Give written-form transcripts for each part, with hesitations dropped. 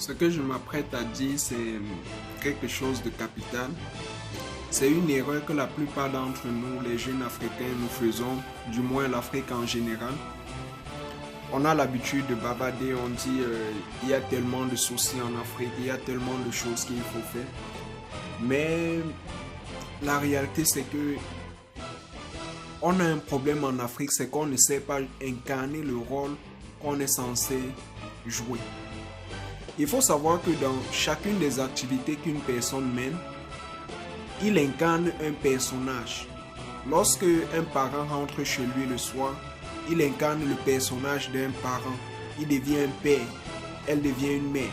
Ce que je m'apprête à dire, c'est quelque chose de capital. C'est une erreur que la plupart d'entre nous, les jeunes Africains, nous faisons, du moins l'Afrique en général. On a l'habitude de bavarder, on dit il y a tellement de soucis en Afrique, il y a tellement de choses qu'il faut faire. Mais la réalité, c'est que on a un problème en Afrique, c'est qu'on ne sait pas incarner le rôle qu'on est censé jouer. Il faut savoir que dans chacune des activités qu'une personne mène, il incarne un personnage. Lorsque un parent rentre chez lui le soir, il incarne le personnage d'un parent. Il devient un père, elle devient une mère.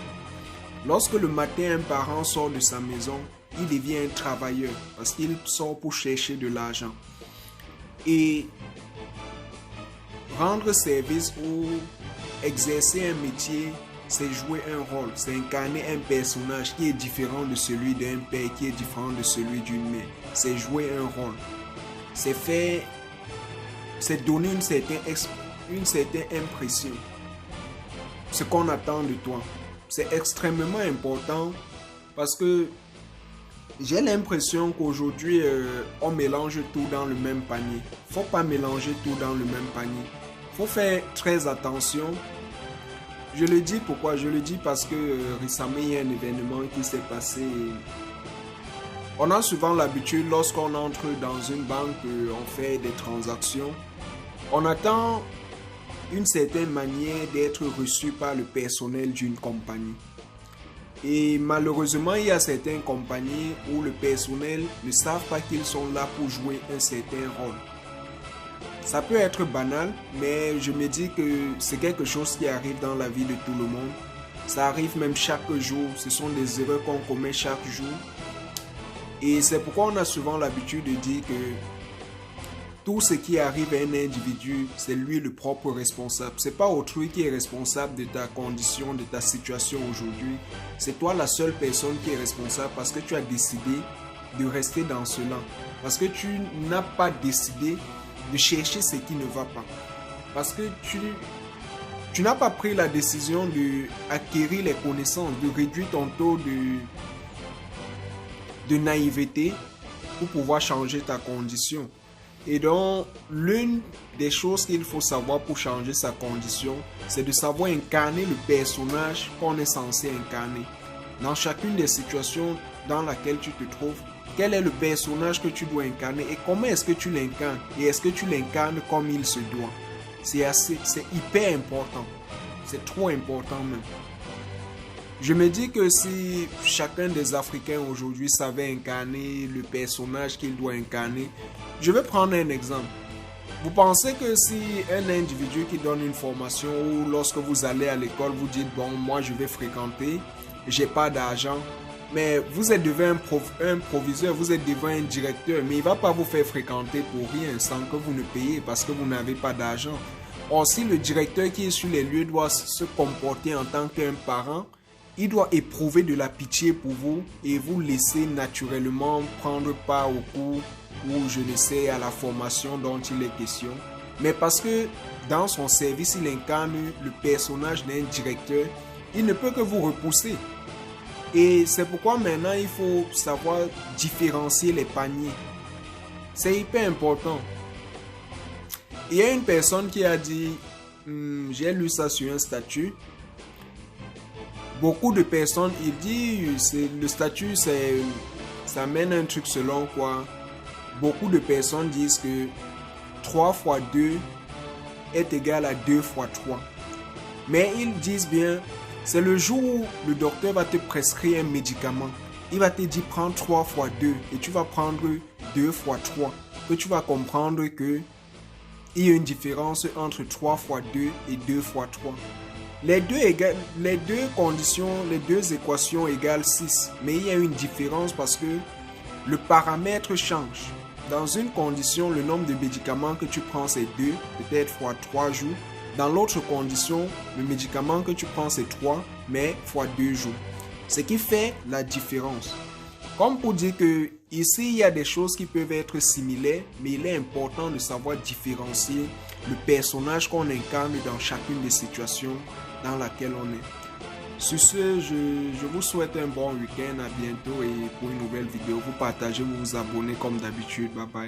Lorsque le matin un parent sort de sa maison, il devient un travailleur parce qu'il sort pour chercher de l'argent. Et rendre service ou exercer un métier, c'est jouer un rôle, c'est incarner un personnage qui est différent de celui d'un père, qui est différent de celui d'une mère. C'est jouer un rôle. C'est donner une certaine impression. Ce qu'on attend de toi. C'est extrêmement important parce que j'ai l'impression qu'aujourd'hui, on mélange tout dans le même panier. Faut pas mélanger tout dans le même panier. Faut faire très attention. Je le dis pourquoi? Je le dis parce que récemment, il y a un événement qui s'est passé. On a souvent l'habitude, lorsqu'on entre dans une banque, on fait des transactions. On attend une certaine manière d'être reçu par le personnel d'une compagnie. Et malheureusement, il y a certaines compagnies où le personnel ne savent pas qu'ils sont là pour jouer un certain rôle. Ça peut être banal, mais je me dis que c'est quelque chose qui arrive dans la vie de tout le monde. Ça arrive même chaque jour. Ce sont des erreurs qu'on commet chaque jour. Et c'est pourquoi on a souvent l'habitude de dire que tout ce qui arrive à un individu, c'est lui le propre responsable. C'est pas autrui qui est responsable de ta condition, de ta situation aujourd'hui. C'est toi la seule personne qui est responsable parce que tu as décidé de rester dans cela. Parce que tu n'as pas décidé de chercher ce qui ne va pas. Parce que tu n'as pas pris la décision d'acquérir les connaissances, de réduire ton taux de naïveté pour pouvoir changer ta condition. Et donc, l'une des choses qu'il faut savoir pour changer sa condition, c'est de savoir incarner le personnage qu'on est censé incarner. Dans chacune des situations dans lesquelles tu te trouves, quel est le personnage que tu dois incarner et comment est-ce que tu l'incarnes et est-ce que tu l'incarnes comme il se doit. C'est hyper important. C'est trop important même. Je me dis que si chacun des Africains aujourd'hui savait incarner le personnage qu'il doit incarner, je vais prendre un exemple. Vous pensez que si un individu qui donne une formation ou lorsque vous allez à l'école, vous dites bon, moi je vais fréquenter, j'ai pas d'argent, mais vous êtes devant un proviseur, vous êtes devant un directeur, mais il ne va pas vous faire fréquenter pour rien sans que vous ne payez parce que vous n'avez pas d'argent. Or, si le directeur qui est sur les lieux doit se comporter en tant qu'un parent, il doit éprouver de la pitié pour vous et vous laisser naturellement prendre part au cours ou je ne sais à la formation dont il est question. Mais parce que dans son service, il incarne le personnage d'un directeur, il ne peut que vous repousser. Et c'est pourquoi maintenant il faut savoir différencier les paniers. C'est hyper important. Il y a une personne qui a dit, j'ai lu ça sur un statut. Beaucoup de personnes, il dit, le statut, ça mène un truc selon quoi. Beaucoup de personnes disent que 3 fois 2 est égal à 2 fois 3. Mais ils disent bien, c'est le jour où le docteur va te prescrire un médicament. Il va te dire prends 3 fois 2 et tu vas prendre 2 fois 3. Que tu vas comprendre que il y a une différence entre 3 fois 2 et 2 fois 3. Les deux conditions, les deux équations égale 6. Mais il y a une différence parce que le paramètre change. Dans une condition, le nombre de médicaments que tu prends c'est 2, peut-être fois 3 jours. Dans l'autre condition, le médicament que tu prends c'est 3, mais fois 2 jours. Ce qui fait la différence. Comme pour dire que ici, il y a des choses qui peuvent être similaires, mais il est important de savoir différencier le personnage qu'on incarne dans chacune des situations dans laquelle on est. Sur ce, je vous souhaite un bon week-end, à bientôt et pour une nouvelle vidéo, vous partagez, vous vous abonnez comme d'habitude. Bye bye.